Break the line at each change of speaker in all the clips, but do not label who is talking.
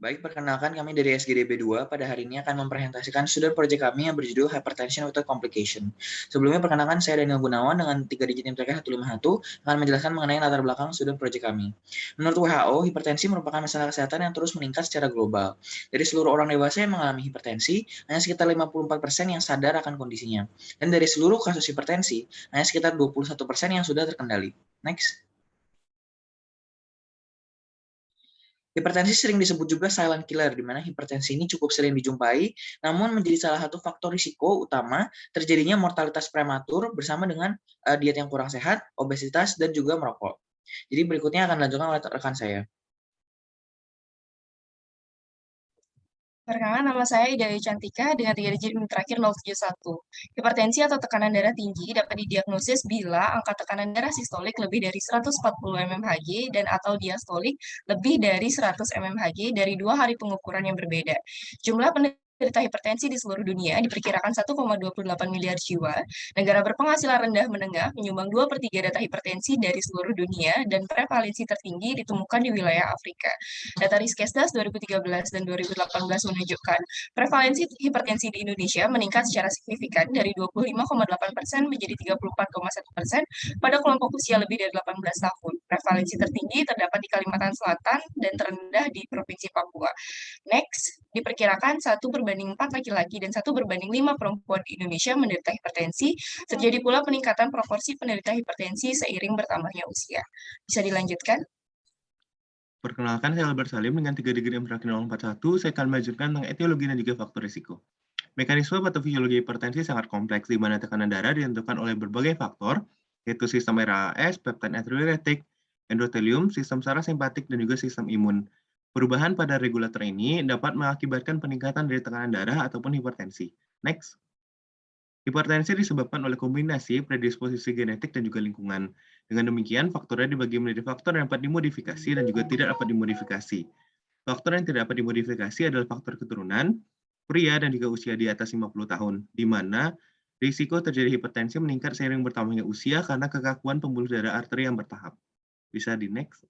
Baik, perkenalkan kami dari SGDB 2. Pada hari ini akan mempresentasikan student project kami yang berjudul Hypertension Without Complication. Sebelumnya, perkenalkan saya Daniel Gunawan dengan 3 digit NIM terakhir 151 akan menjelaskan mengenai latar belakang student project kami. Menurut WHO, hipertensi merupakan masalah kesehatan yang terus meningkat secara global. Dari seluruh orang dewasa yang mengalami hipertensi, hanya sekitar 54% yang sadar akan kondisinya. Dan dari seluruh kasus hipertensi, hanya sekitar 21% yang sudah terkendali. Next. Hipertensi sering disebut juga silent killer, di mana hipertensi ini cukup sering dijumpai, namun menjadi salah satu faktor risiko utama terjadinya mortalitas prematur bersama dengan diet yang kurang sehat, obesitas, dan juga merokok. Jadi berikutnya akan dilanjutkan oleh rekan saya.
Perkenalkan, nama saya Ida Cantika dengan 3 digit NIM terakhir 071. Hipertensi atau tekanan darah tinggi dapat didiagnosis bila angka tekanan darah sistolik lebih dari 140 mmHg dan atau diastolik lebih dari 100 mmHg dari 2 hari pengukuran yang berbeda. Jumlah penderita hipertensi di seluruh dunia diperkirakan 1,28 miliar jiwa. Negara berpenghasilan rendah menengah menyumbang 2/3 data hipertensi dari seluruh dunia dan prevalensi tertinggi ditemukan di wilayah Afrika. Data Riskesdas 2013 dan 2018 menunjukkan prevalensi hipertensi di Indonesia meningkat secara signifikan dari 25,8% menjadi 34,1% pada kelompok usia lebih dari 18 tahun. Prevalensi tertinggi terdapat di Kalimantan Selatan dan terendah di Provinsi Papua. Next, diperkirakan 1/4 laki-laki dan 1/5 perempuan di Indonesia menderita hipertensi. Terjadi pula peningkatan proporsi penderita hipertensi seiring bertambahnya usia. Bisa dilanjutkan?
Perkenalkan, saya Albert Salim dengan 3 digit NIM terakhir 041. Saya akan melanjutkan tentang etiologi dan juga faktor risiko. Mekanisme patofisiologi hipertensi sangat kompleks, di mana tekanan darah ditentukan oleh berbagai faktor, yaitu sistem RAS, peptide natriuretik, endotelium, sistem saraf-simpatik, dan juga sistem imun. Perubahan pada regulator ini dapat mengakibatkan peningkatan dari tekanan darah ataupun hipertensi. Next. Hipertensi disebabkan oleh kombinasi predisposisi genetik dan juga lingkungan. Dengan demikian, faktornya dibagi menjadi faktor yang dapat dimodifikasi dan juga tidak dapat dimodifikasi. Faktor yang tidak dapat dimodifikasi adalah faktor keturunan, pria dan juga usia di atas 50 tahun, di mana risiko terjadi hipertensi meningkat seiring bertambahnya usia karena kekakuan pembuluh darah arteri yang bertahap. Bisa di next.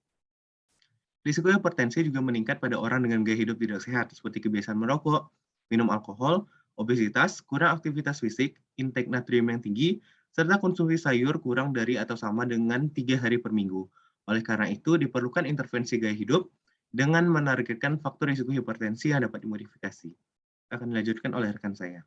Risiko hipertensi juga meningkat pada orang dengan gaya hidup tidak sehat, seperti kebiasaan merokok, minum alkohol, obesitas, kurang aktivitas fisik, intake natrium yang tinggi, serta konsumsi sayur kurang dari atau sama dengan 3 hari per minggu. Oleh karena itu, diperlukan intervensi gaya hidup dengan menargetkan faktor risiko hipertensi yang dapat dimodifikasi. Akan dilanjutkan oleh rekan saya.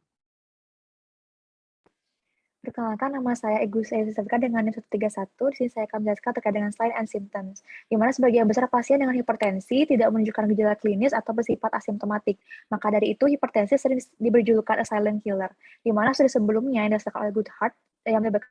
Perkenalkan, nama saya Agus Sefika dengan NIM 131. Di sini saya akan menjelaskan terkait dengan sign and symptoms, di mana sebagian besar pasien dengan hipertensi tidak menunjukkan gejala klinis atau bersifat asimptomatik. Maka dari itu, hipertensi sering diberi julukan a silent killer, di mana studi sebelumnya yang dilaksanakan oleh Goodhart yang melibatkan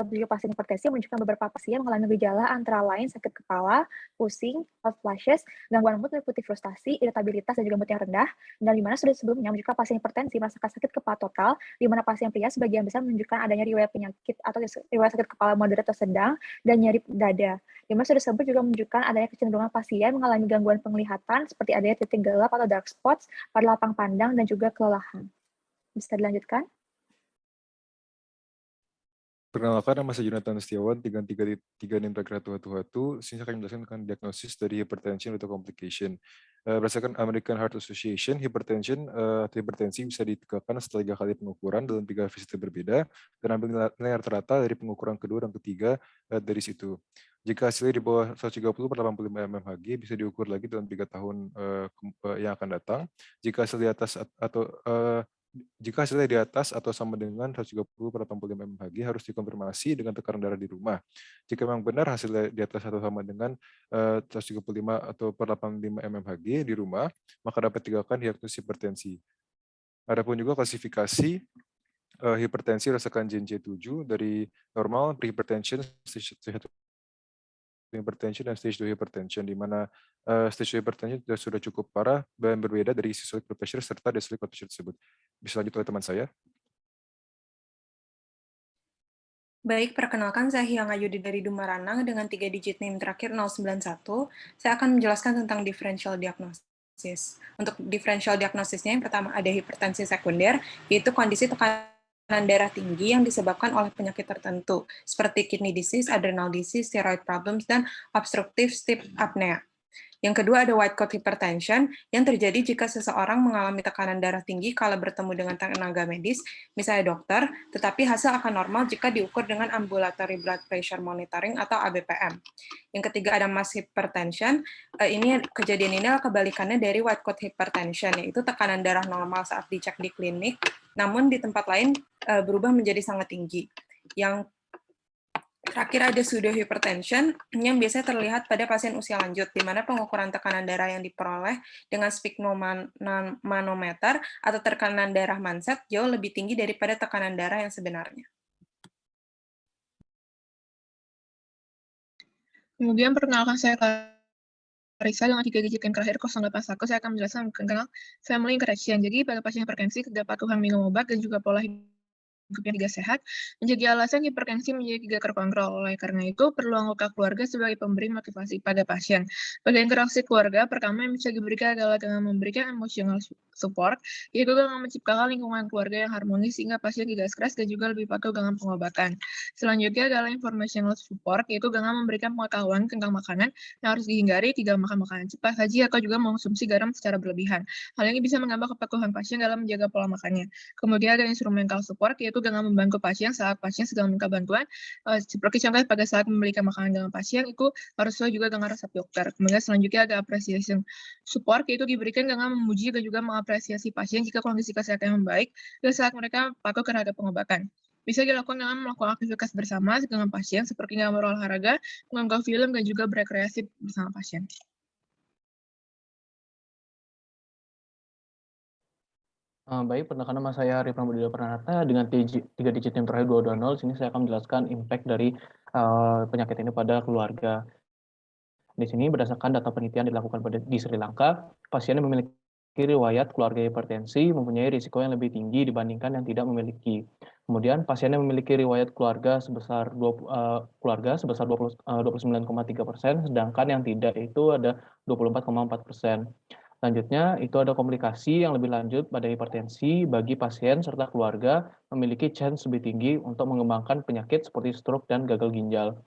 pasien hipertensi menunjukkan beberapa pasien mengalami gejala antara lain sakit kepala, pusing, hot flashes, gangguan mood meliputi frustasi, iritabilitas, dan juga mood yang rendah. Dan di mana studi sebelumnya menunjukkan pasien hipertensi merasakan sakit kepala total, di mana pasien pria sebagian besar menunjukkan adanya riwayat penyakit atau riwayat sakit kepala moderat atau sedang dan nyeri dada. Di mana studi tersebut juga menunjukkan adanya kecenderungan pasien mengalami gangguan penglihatan seperti adanya titik gelap atau dark spots pada lapang pandang dan juga kelelahan. Bisa dilanjutkan?
Perkenalkan, nama saya Jonathan Setiawan dengan 3 NIM terakhir 111. Sini saya akan menjelaskan tentang diagnosis dari hypertension atau complication. Berdasarkan American Heart Association, hipertensi bisa ditegakkan setelah 3 kali pengukuran dalam 3 visit berbeda dan ambil nilai rata-rata dari pengukuran kedua dan ketiga dari situ. Jika hasilnya di bawah 130/85 mmHg bisa diukur lagi dalam 3 tahun yang akan datang. Jika hasil di atas jika hasilnya di atas atau sama dengan 130/85 mmHg harus dikonfirmasi dengan tekanan darah di rumah. Jika memang benar hasilnya di atas atau sama dengan 135 atau per 85 mmHg di rumah, maka dapat dilakukan diagnosis hipertensi. Adapun juga klasifikasi hipertensi berdasarkan JNC7 dari normal, prehypertension, stage 1 hypertension, dan stage 2 hypertension, di mana stage 2 hypertension sudah cukup parah dan berbeda dari systolic blood pressure serta diastolic blood pressure tersebut. Bisa lanjut oleh teman saya.
Baik, perkenalkan saya Hyang Ayudi dari Dumaranang dengan 3 digit NIM terakhir 091. Saya akan menjelaskan tentang differential diagnosis. Untuk differential diagnosisnya, yang pertama ada hipertensi sekunder, yaitu kondisi tekanan darah tinggi yang disebabkan oleh penyakit tertentu, seperti kidney disease, adrenal disease, thyroid problems, dan obstructive sleep apnea. Yang kedua ada white coat hypertension yang terjadi jika seseorang mengalami tekanan darah tinggi kala bertemu dengan tenaga medis, misalnya dokter, tetapi hasil akan normal jika diukur dengan ambulatory blood pressure monitoring atau ABPM. Yang ketiga ada mass hypertension. Kejadian ini adalah kebalikannya dari white coat hypertension, yaitu tekanan darah normal saat dicek di klinik, namun di tempat lain berubah menjadi sangat tinggi. Yang terakhir ada pseudohypertension yang biasanya terlihat pada pasien usia lanjut, di mana pengukuran tekanan darah yang diperoleh dengan sphygmomanometer atau tekanan darah manset jauh lebih tinggi daripada tekanan darah yang sebenarnya.
Kemudian perkenalkan saya Clarissa dengan 3 digit yang terakhir 081. Saya akan menjelaskan tentang family interaction. Jadi pada pasien hipertensi, kedapatan minum obat dan juga pola hidup yang tidak sehat menjadi alasan hipertensi menjadi tidak terkontrol. Oleh karena itu, perlu anggota keluarga sebagai pemberi motivasi pada pasien. Pada interaksi keluarga, pertama yang bisa diberikan adalah dengan memberikan emotional support, yaitu dengan menciptakan lingkungan keluarga yang harmonis sehingga pasien tidak stres dan juga lebih patuh dengan pengobatan. Selanjutnya adalah informational support, yaitu dengan memberikan pengetahuan tentang makanan yang harus dihindari, tidak makan makanan cepat saji atau juga mengonsumsi garam secara berlebihan. Hal ini bisa menambah kepatuhan pasien dalam menjaga pola makannya. Kemudian ada instrumental support, yaitu dengan membantu pasien saat pasien sedang minta bantuan, seperti contoh pada saat memberikan makanan dengan pasien, itu harus sesuai juga dengan resep dokter. Kemudian selanjutnya ada appreciation support, yaitu diberikan dengan memuji dan juga mengapresiasi pasien jika kondisi kesehatan yang baik dan saat mereka patuh terhadap pengobatan. Bisa dilakukan dengan melakukan aktivitas bersama dengan pasien, seperti dengan berolahraga, menonton film, dan juga berekreasi bersama pasien.
Baik, perkenalkan nama saya Arif Ramudila Pranata dengan 3 digit yang terakhir 220. Sini saya akan menjelaskan impact dari penyakit ini pada keluarga. Di sini berdasarkan data penelitian dilakukan di Sri Lanka, pasien yang memiliki riwayat keluarga hipertensi mempunyai risiko yang lebih tinggi dibandingkan yang tidak memiliki. Kemudian pasien yang memiliki riwayat keluarga sebesar 29,3%, sedangkan yang tidak itu ada 24,4%. Selanjutnya, itu ada komplikasi yang lebih lanjut pada hipertensi bagi pasien serta keluarga memiliki chance lebih tinggi untuk mengembangkan penyakit seperti stroke dan gagal ginjal.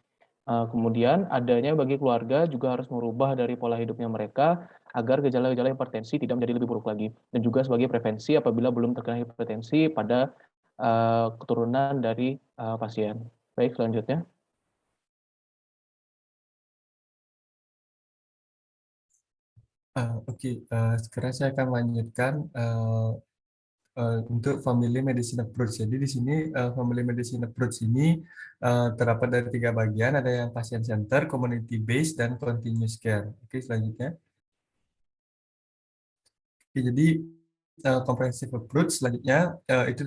Kemudian, adanya bagi keluarga juga harus merubah dari pola hidupnya mereka agar gejala-gejala hipertensi tidak menjadi lebih buruk lagi. Dan juga sebagai prevensi apabila belum terkena hipertensi pada keturunan dari pasien. Baik, selanjutnya.
Sekarang saya akan melanjutkan untuk family medicine approach. Jadi di sini family medicine approach ini terdapat dari 3 bagian, ada yang patient center, community based, dan continuous care. Oke, selanjutnya. Oke, jadi comprehensive approach selanjutnya itu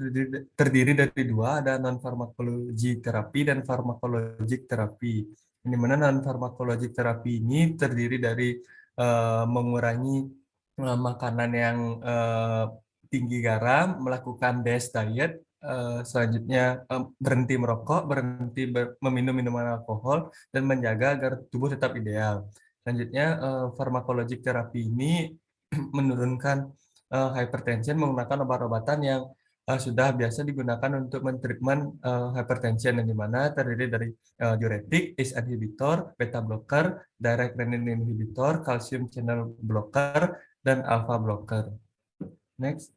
terdiri dari 2, ada non farmakologi terapi dan farmakologic terapi. Di mana non farmakologic terapi ini terdiri dari mengurangi makanan yang tinggi garam, melakukan DASH diet, selanjutnya berhenti merokok, berhenti meminum minuman alkohol, dan menjaga agar tubuh tetap ideal. Selanjutnya farmakologic terapi ini menurunkan hypertension menggunakan obat-obatan yang sudah biasa digunakan untuk mentreatment hypertension, yang dimana terdiri dari diuretik, ACE inhibitor, beta blocker, direct renin inhibitor, calcium channel blocker, dan alpha blocker. Next.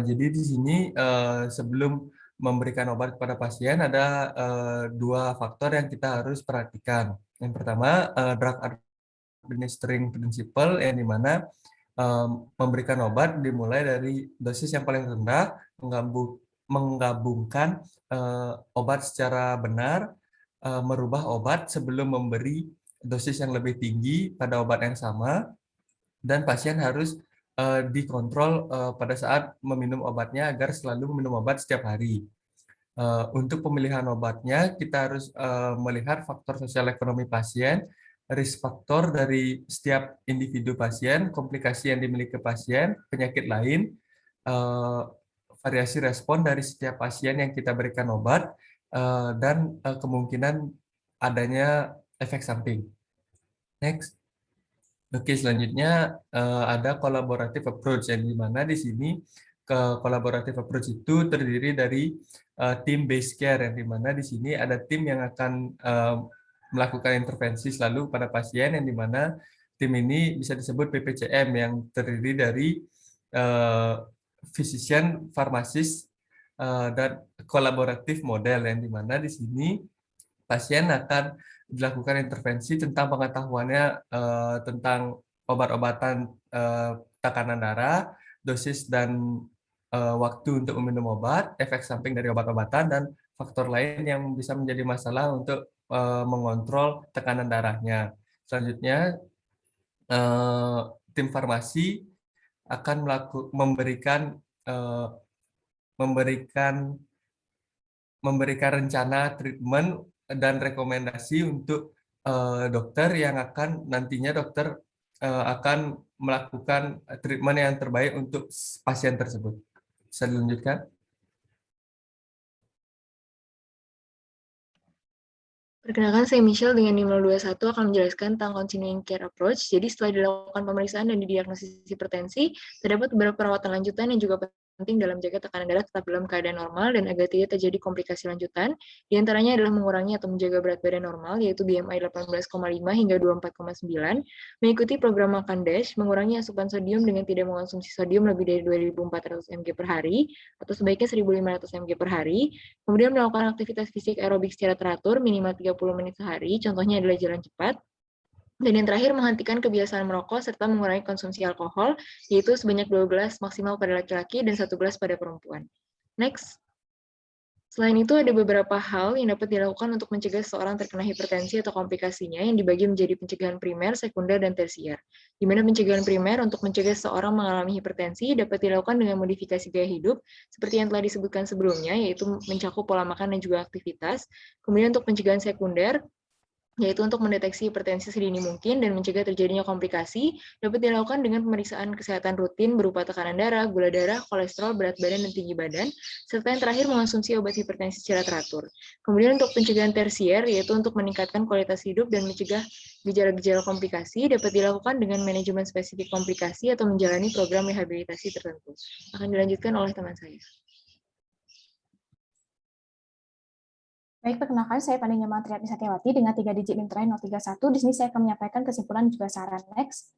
Jadi di sini sebelum memberikan obat kepada pasien ada 2 faktor yang kita harus perhatikan. Yang pertama drug administering principle, yang dimana memberikan obat dimulai dari dosis yang paling rendah, menggabungkan obat secara benar, merubah obat sebelum memberi dosis yang lebih tinggi pada obat yang sama, dan pasien harus dikontrol pada saat meminum obatnya agar selalu meminum obat setiap hari. Untuk pemilihan obatnya, kita harus melihat faktor sosial ekonomi pasien, risk faktor dari setiap individu pasien, komplikasi yang dimiliki pasien, penyakit lain, variasi respon dari setiap pasien yang kita berikan obat, dan kemungkinan adanya efek samping. Next. Oke, selanjutnya ada collaborative approach, yang dimana di sini collaborative approach itu terdiri dari team based care, yang dimana di sini ada tim yang akan melakukan intervensi selalu pada pasien, yang dimana tim ini bisa disebut PPCM yang terdiri dari physician, farmasis, dan kolaboratif model, yang dimana di sini pasien akan dilakukan intervensi tentang pengetahuannya tentang obat-obatan tekanan darah, dosis dan waktu untuk meminum obat, efek samping dari obat-obatan, dan faktor lain yang bisa menjadi masalah untuk mengontrol tekanan darahnya. Selanjutnya, tim farmasi akan memberikan rencana treatment dan rekomendasi untuk dokter yang akan nantinya dokter akan melakukan treatment yang terbaik untuk pasien tersebut. Bisa dilanjutkan?
Perkenalkan, saya Michelle dengan NIM 021 akan menjelaskan tentang continuing care approach. Jadi setelah dilakukan pemeriksaan dan didiagnosis hipertensi, terdapat beberapa perawatan lanjutan yang juga penting dalam menjaga tekanan darah tetap dalam keadaan normal dan agar tidak terjadi komplikasi lanjutan. Di antaranya adalah mengurangi atau menjaga berat badan normal, yaitu BMI 18,5 hingga 24,9, mengikuti program makan DASH, mengurangi asupan sodium dengan tidak mengonsumsi sodium lebih dari 2.400 mg per hari, atau sebaiknya 1.500 mg per hari, kemudian melakukan aktivitas fisik aerobik secara teratur minimal 30 menit sehari, contohnya adalah jalan cepat. Dan yang terakhir, menghentikan kebiasaan merokok serta mengurangi konsumsi alkohol, yaitu sebanyak 2 gelas maksimal pada laki-laki dan 1 gelas pada perempuan. Next. Selain itu, ada beberapa hal yang dapat dilakukan untuk mencegah seseorang terkena hipertensi atau komplikasinya yang dibagi menjadi pencegahan primer, sekunder, dan tersier. Di mana pencegahan primer untuk mencegah seseorang mengalami hipertensi dapat dilakukan dengan modifikasi gaya hidup, seperti yang telah disebutkan sebelumnya, yaitu mencakup pola makan dan juga aktivitas. Kemudian untuk pencegahan sekunder, yaitu untuk mendeteksi hipertensi sedini mungkin dan mencegah terjadinya komplikasi, dapat dilakukan dengan pemeriksaan kesehatan rutin berupa tekanan darah, gula darah, kolesterol, berat badan, dan tinggi badan, serta yang terakhir mengonsumsi obat hipertensi secara teratur. Kemudian untuk pencegahan tersier, yaitu untuk meningkatkan kualitas hidup dan mencegah gejala-gejala komplikasi, dapat dilakukan dengan manajemen spesifik komplikasi atau menjalani program rehabilitasi tertentu. Akan dilanjutkan oleh teman saya.
Baik, perkenalkan saya Pandenya Triatni Satyawati dengan 3 digit NIM terakhir 031. Di sini saya akan menyampaikan kesimpulan dan juga saran. Next.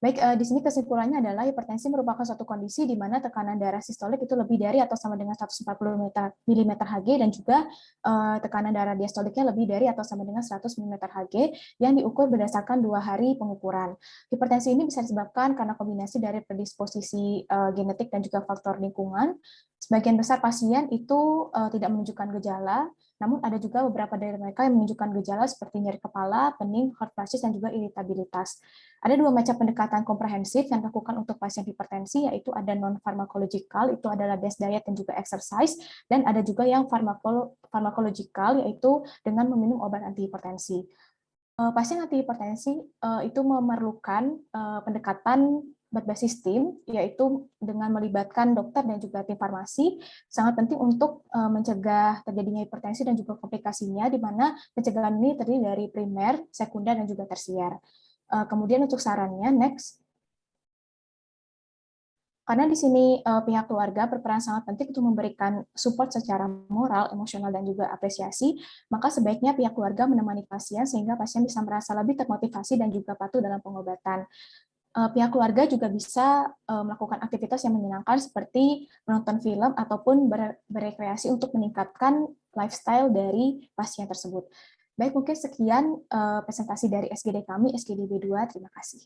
Baik, di sini kesimpulannya adalah hipertensi merupakan suatu kondisi di mana tekanan darah sistolik itu lebih dari atau sama dengan 140 mm Hg dan juga tekanan darah diastoliknya lebih dari atau sama dengan 100 mm Hg yang diukur berdasarkan 2 hari pengukuran. Hipertensi ini bisa disebabkan karena kombinasi dari predisposisi genetik dan juga faktor lingkungan. Sebagian besar pasien itu tidak menunjukkan gejala, namun ada juga beberapa dari mereka yang menunjukkan gejala seperti nyeri kepala, pening, hot flashes, dan juga iritabilitas. Ada 2 macam pendekatan komprehensif yang dilakukan untuk pasien hipertensi, yaitu ada non-pharmacological, itu adalah based diet dan juga exercise, dan ada juga yang pharmacological, yaitu dengan meminum obat antihipertensi. Pasien antihipertensi itu memerlukan pendekatan berbasis tim, yaitu dengan melibatkan dokter dan juga tim farmasi, sangat penting untuk mencegah terjadinya hipertensi dan juga komplikasinya, di mana pencegahan ini terdiri dari primer, sekunder, dan juga tersier. Kemudian untuk sarannya, next. Karena di sini pihak keluarga berperan sangat penting untuk memberikan support secara moral, emosional, dan juga apresiasi, maka sebaiknya pihak keluarga menemani pasien sehingga pasien bisa merasa lebih termotivasi dan juga patuh dalam pengobatan. Pihak keluarga juga bisa melakukan aktivitas yang menyenangkan seperti menonton film ataupun berekreasi untuk meningkatkan lifestyle dari pasien tersebut. Baik, mungkin sekian presentasi dari SGD kami, SGD B2. Terima kasih.